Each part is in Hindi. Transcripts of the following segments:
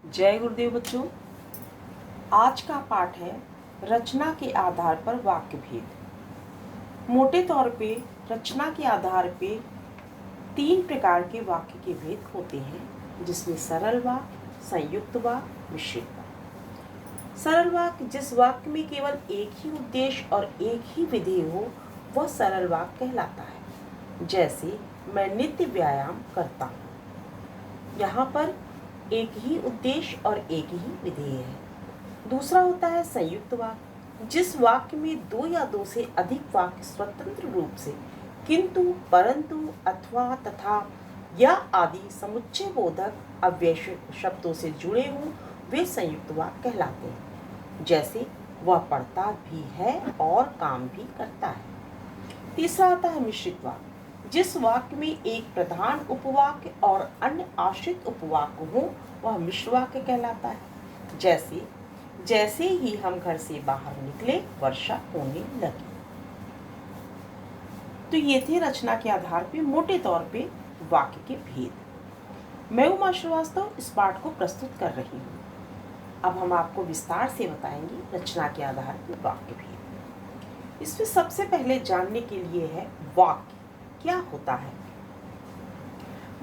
जय गुरुदेव बच्चों। आज का पाठ है रचना के आधार पर वाक्य भेद। मोटे तौर पे रचना के आधार पे 3 प्रकार के वाक्य के भेद होते हैं, जिसमें सरल वाक्य, संयुक्त वाक्य, मिश्रित वाक्य। सरल वाक्य जिस वाक्य में केवल एक ही उद्देश्य और एक ही विधेय हो, वह सरल वाक्य कहलाता है। जैसे मैं नित्य व्यायाम करता हूँ। यहाँ पर एक ही उद्देश्य और एक ही विधेय है। दूसरा होता है संयुक्त वाक्य, जिस वाक्य में 2 या 2 से अधिक वाक्य स्वतंत्र रूप से किंतु, परंतु, अथवा, तथा या आदि समुच्चय बोधक अव्यय शब्दों से जुड़े हों, वे संयुक्त वाक्य कहलाते हैं। जैसे वह पढ़ता भी है और काम भी करता है। तीसरा आता है मिश्रित वाक्य, जिस वाक्य में एक प्रधान उपवाक्य और अन्य आश्रित उपवाक्य हो, वह मिश्र वाक्य कहलाता है। जैसे ही हम घर से बाहर निकले, वर्षा होने लगी। तो ये थे रचना के आधार पे मोटे तौर पे वाक्य के भेद। मैं उमा श्रीवास्तव इस पाठ को प्रस्तुत कर रही हूँ। अब हम आपको विस्तार से बताएंगे रचना के आधार पर वाक्य भेद। इसमें सबसे पहले जानने के लिए है वाक्य क्या होता है।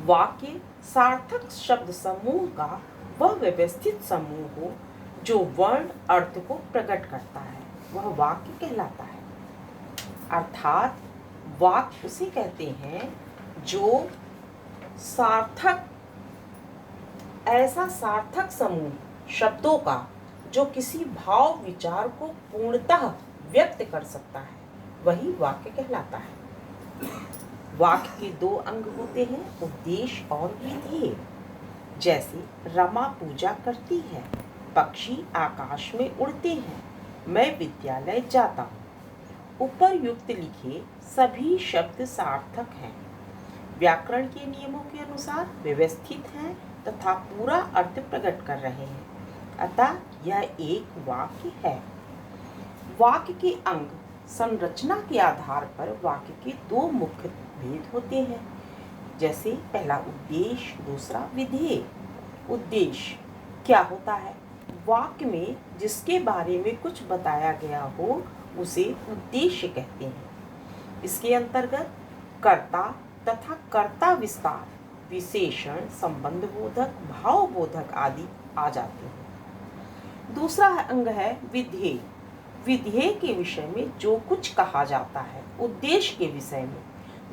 वाक्य सार्थक शब्द समूह का वह व्यवस्थित समूह हो जो वर्ण अर्थ को प्रकट करता है, वह वाक्य कहलाता है। अर्थात वाक्य उसे कहते हैं जो ऐसा सार्थक समूह शब्दों का जो किसी भाव विचार को पूर्णतः व्यक्त कर सकता है, वही वाक्य कहलाता है। वाक्य के 2 अंग होते हैं, उद्देश्य और विधेय। जैसे रमा पूजा करती है, पक्षी आकाश में उड़ते हैं, मैं विद्यालय जाता हूँ। उपर्युक्त लिखे सभी शब्द सार्थक हैं, व्याकरण के नियमों के अनुसार व्यवस्थित हैं तथा पूरा अर्थ प्रकट कर रहे हैं, अतः यह एक वाक्य है। वाक्य के अंग संरचना के आधार पर वाक्य के 2 मुख्य भेद होते हैं। जैसे पहला उद्देश्य, दूसरा विधेय। उद्देश्य क्या होता है? वाक्य में जिसके बारे में कुछ बताया गया हो, उसे उद्देश्य कहते हैं। इसके अंतर्गत कर्ता तथा कर्ता विस्तार, विशेषण, संबंध बोधक, भाव बोधक आदि आ जाते हैं। दूसरा अंग है विधेय। विधेय के विषय में जो कुछ कहा जाता है, उद्देश्य के विषय में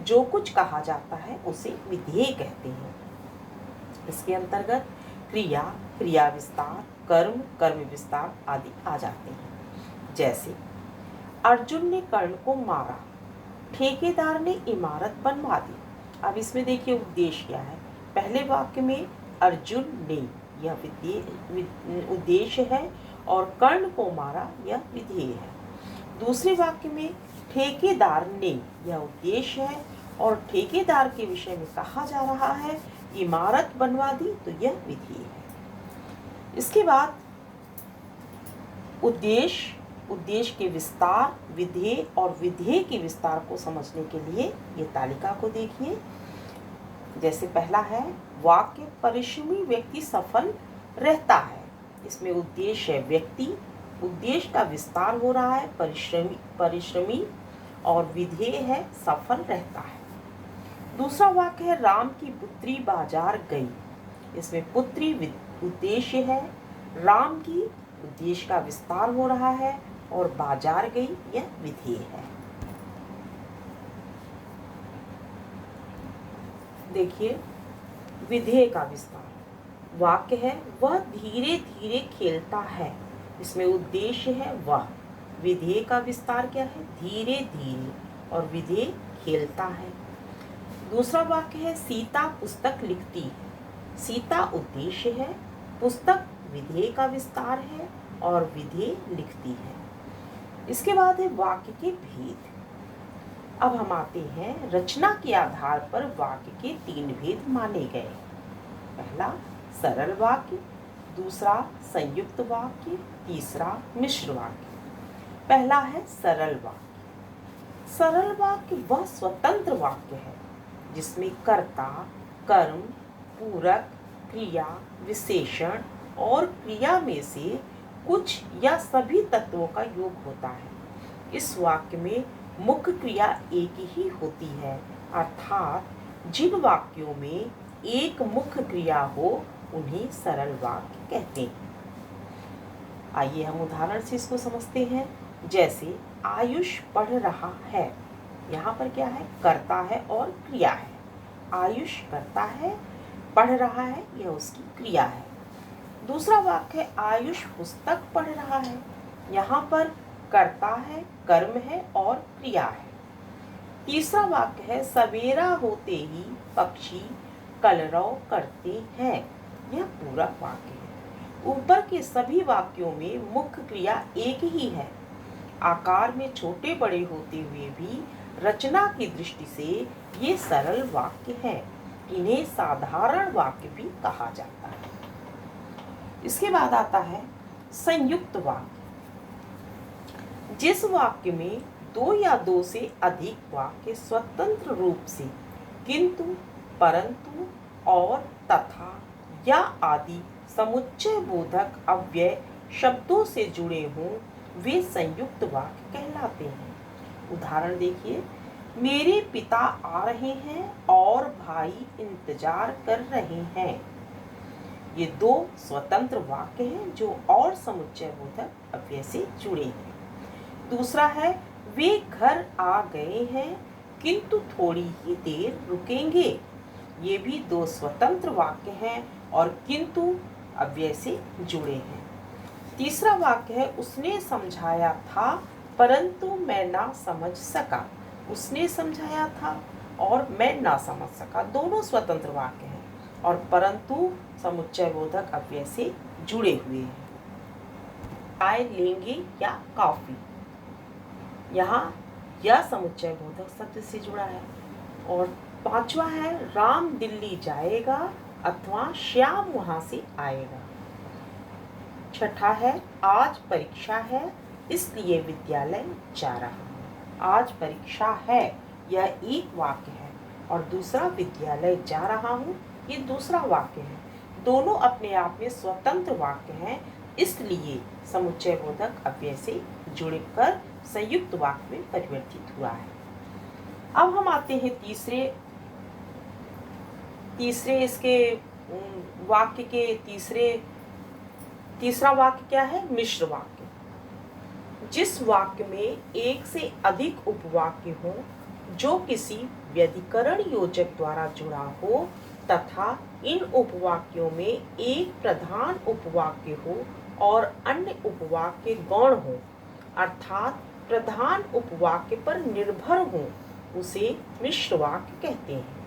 जो कुछ कहा जाता है, उसे विधेय कहते हैं। इसके अंतर्गत क्रिया, क्रिया विस्तार, कर्म, कर्म विस्तार आदि आ जाते हैं। जैसे अर्जुन ने कर्ण को मारा, ठेकेदार ने इमारत बनवा दी। अब इसमें देखिए उद्देश्य क्या है। पहले वाक्य में अर्जुन ने, यह उद्देश्य है, और कर्ण को मारा, यह विधेय है। दूसरे वाक्य में ठेकेदार ने, यह उद्देश्य है, और ठेकेदार के विषय में कहा जा रहा है इमारत बनवा दी, तो यह विधेय है। इसके बाद उद्देश्य के विस्तार, विधेय और विधेय के विस्तार को समझने के लिए ये तालिका को देखिए। जैसे पहला है वाक्य परिश्रमी व्यक्ति सफल रहता है। इसमें उद्देश्य है व्यक्ति, उद्देश्य का विस्तार हो रहा है परिश्रमी और विधेय है सफल रहता है। दूसरा वाक्य है राम की पुत्री बाजार गई। इसमें पुत्री उद्देश्य है, राम की उद्देश्य का विस्तार हो रहा है, और बाजार गई यह विधेय है। देखिए विधेय का विस्तार। वाक्य है वह धीरे धीरे खेलता है। इसमें उद्देश्य है वह, विधेय का विस्तार क्या है? धीरे धीरे, और विधेय खेलता है। दूसरा वाक्य है सीता पुस्तक लिखती है। सीता उद्देश्य है, पुस्तक विधेय का विस्तार है, और विधेय लिखती है। इसके बाद है वाक्य के भेद। अब हम आते हैं रचना के आधार पर वाक्य के 3 भेद माने गए। पहला सरल वाक्य, दूसरा संयुक्त वाक्य, तीसरा मिश्र वाक्य। पहला है सरल वाक्य। सरल वाक्य वह स्वतंत्र वाक्य है जिसमें कर्ता, कर्म, पूरक, क्रिया, विशेषण और क्रिया में से कुछ या सभी तत्वों का योग होता है। इस वाक्य में मुख्य क्रिया एक ही होती है, अर्थात जिन वाक्यों में एक मुख्य क्रिया हो उन्हें सरल वाक्य कहते हैं। आइए हम उदाहरण से इसको समझते हैं। जैसे आयुष पढ़ रहा है, यहाँ पर क्या है? कर्ता है और क्रिया है। आयुष करता है, पढ़ रहा है, यह उसकी क्रिया है। दूसरा वाक्य है आयुष पुस्तक पढ़ रहा है, यहाँ पर कर्ता है, कर्म है और क्रिया है। तीसरा वाक्य है सवेरा होते ही पक्षी कलरव करते हैं, यह पूरा वाक्य है। ऊपर के सभी वाक्यों में मुख्य क्रिया एक ही है। आकार में छोटे बड़े होते हुए भी रचना की दृष्टि से ये सरल वाक्य हैं। इन्हें साधारण वाक्य भी कहा जाता है। इसके बाद आता है संयुक्त वाक्य। जिस वाक्य में दो या दो से अधिक वाक्य स्वतंत्र रूप से किंतु, परंतु और तथा या आदि समुच्चय बोधक अव्यय शब्दों से जुड़े हों, वे संयुक्त वाक्य कहलाते हैं। उदाहरण देखिए, मेरे पिता आ रहे हैं और भाई इंतजार कर रहे हैं। ये दो स्वतंत्र वाक्य हैं जो और समुच्चय बोधक अव्यय से जुड़े हैं। दूसरा है वे घर आ गए हैं किंतु थोड़ी ही देर रुकेंगे। ये भी दो स्वतंत्र वाक्य हैं और किंतु अव्यय से जुड़े हैं। तीसरा वाक्य है उसने समझाया था परंतु मैं ना समझ सका। उसने समझाया था और मैं ना समझ सका, दोनों स्वतंत्र वाक्य हैं और परंतु समुच्चय बोधक अव्यय से जुड़े हुए हैं। चाय लेंगे या कॉफी, यहाँ यह समुच्चय बोधक शब्द से जुड़ा है। और पांचवा है राम दिल्ली जाएगा अथवा श्याम वहां से आएगा। छठा है आज परीक्षा है इसलिए विद्यालय जा रहा हूँ। आज परीक्षा है, यह एक वाक्य है और दूसरा विद्यालय जा रहा हूँ, ये दूसरा वाक्य है। दोनों अपने आप में स्वतंत्र वाक्य हैं, इसलिए समुच्चय बोधक अव्यय से जुड़कर संयुक्त वाक्य में परिवर्तित हुआ है। अब हम आते हैं तीसरे इसके वाक्य के तीसरा वाक्य क्या है? मिश्र वाक्य। जिस वाक्य में एक से अधिक उपवाक्य हो जो किसी व्यधिकरण योजक द्वारा जुड़ा हो तथा इन उपवाक्यों में एक प्रधान उपवाक्य हो और अन्य उपवाक्य गौण हो, अर्थात प्रधान उपवाक्य पर निर्भर हो, उसे मिश्र वाक्य कहते हैं।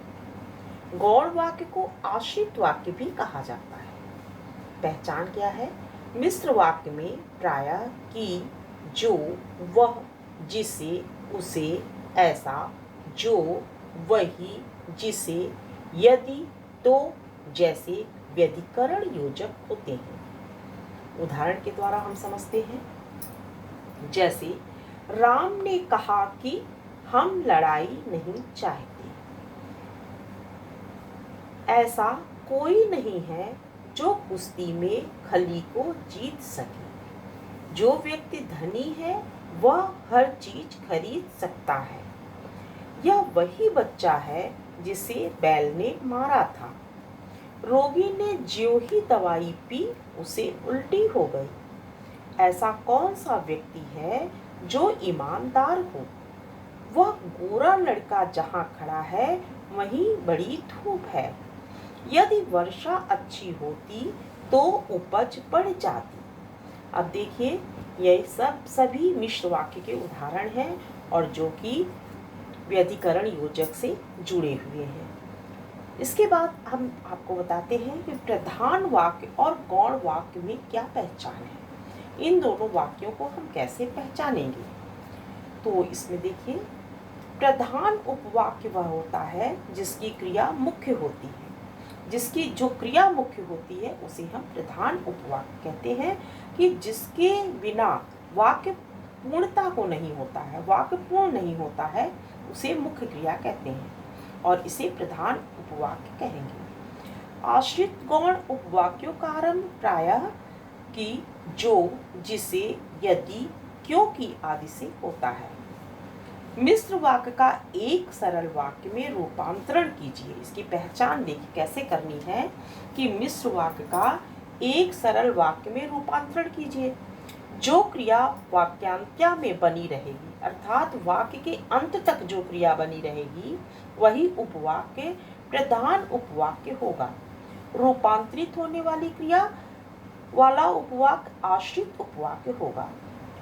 गौण वाक्य को आश्रित वाक्य भी कहा जाता है। पहचान क्या है? मिश्र वाक्य में प्रायः कि, जो, वह, जिसे, उसे, ऐसा, जो, वही, जिसे, यदि, तो जैसे व्यधिकरण योजक होते हैं। उदाहरण के द्वारा हम समझते हैं। जैसे राम ने कहा कि हम लड़ाई नहीं चाहते। ऐसा कोई नहीं है जो कुश्ती में खली को जीत सके। जो व्यक्ति धनी है वह हर चीज खरीद सकता है। यह वही बच्चा है जिसे बैल ने मारा था। रोगी ने ज्यों ही दवाई पी उसे उल्टी हो गई। ऐसा कौन सा व्यक्ति है जो ईमानदार हो? वह गोरा लड़का जहाँ खड़ा है वहीं बड़ी धूप है। यदि वर्षा अच्छी होती तो उपज बढ़ जाती। अब देखिए, ये सभी मिश्र वाक्य के उदाहरण हैं और जो कि व्यधिकरण योजक से जुड़े हुए हैं। इसके बाद हम आपको बताते हैं कि प्रधान वाक्य और गौण वाक्य में क्या पहचान है। इन दोनों वाक्यों को हम कैसे पहचानेंगे? तो इसमें देखिए, प्रधान उपवाक्य वह होता है जिसकी क्रिया मुख्य होती है। जिसकी जो क्रिया मुख्य होती है उसे हम प्रधान उपवाक्य कहते हैं, कि जिसके बिना वाक्य पूर्णता को नहीं होता है, वाक्य पूर्ण नहीं होता है, उसे मुख्य क्रिया कहते हैं और इसे प्रधान उपवाक्य कहेंगे। आश्रित गौण उपवाक्यों का आरंभ प्रायः कि, जो, जिसे, यदि, क्योंकि आदि से होता है। मिश्र वाक्य का एक सरल वाक्य में रूपांतरण कीजिए। इसकी पहचान देखिए कैसे करनी है कि मिश्र वाक्य का एक सरल वाक्य में रूपांतरण कीजिए। जो क्रिया वाक्यांत्या में बनी रहेगी, अर्थात वाक्य के अंत तक जो क्रिया बनी रहेगी, वही उपवाक्य प्रधान उपवाक्य होगा। रूपांतरित होने वाली क्रिया वाला उपवाक्य आश्रित उपवाक्य होगा,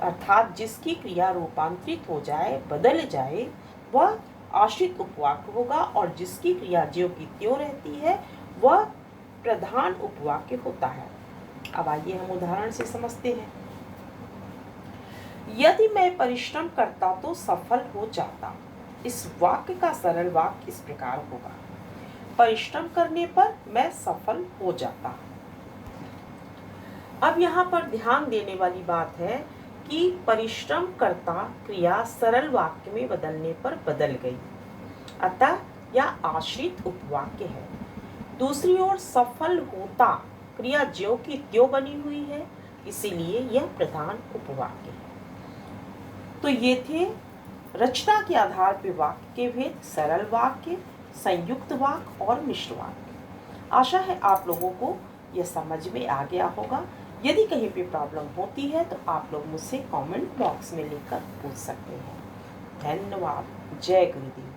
अर्थात जिसकी क्रिया रूपांतरित हो जाए, बदल जाए, वह आश्रित उपवाक्य होगा, और जिसकी क्रिया ज्यों की त्यों रहती है वह प्रधान उपवाक्य होता है। अब आइए हम उदाहरण से समझते हैं। यदि मैं परिश्रम करता तो सफल हो जाता। इस वाक्य का सरल वाक्य इस प्रकार होगा, परिश्रम करने पर मैं सफल हो जाता। अब यहाँ पर ध्यान देने वाली बात है कि परिश्रम करता क्रिया सरल वाक्य में बदलने पर बदल गई, अतः यह आश्रित उपवाक्य है। दूसरी ओर सफल होता क्रिया ज्यों की त्यों बनी हुई है, इसीलिए यह प्रधान उपवाक्य है। तो ये थे रचना के आधार पर वाक्य के भेद, सरल वाक्य, संयुक्त वाक्य और मिश्र वाक्य। आशा है आप लोगों को यह समझ में आ गया होगा। यदि कहीं पे प्रॉब्लम होती है तो आप लोग मुझसे कमेंट बॉक्स में लिखकर पूछ सकते हैं। धन्यवाद। जय गुरुदेव।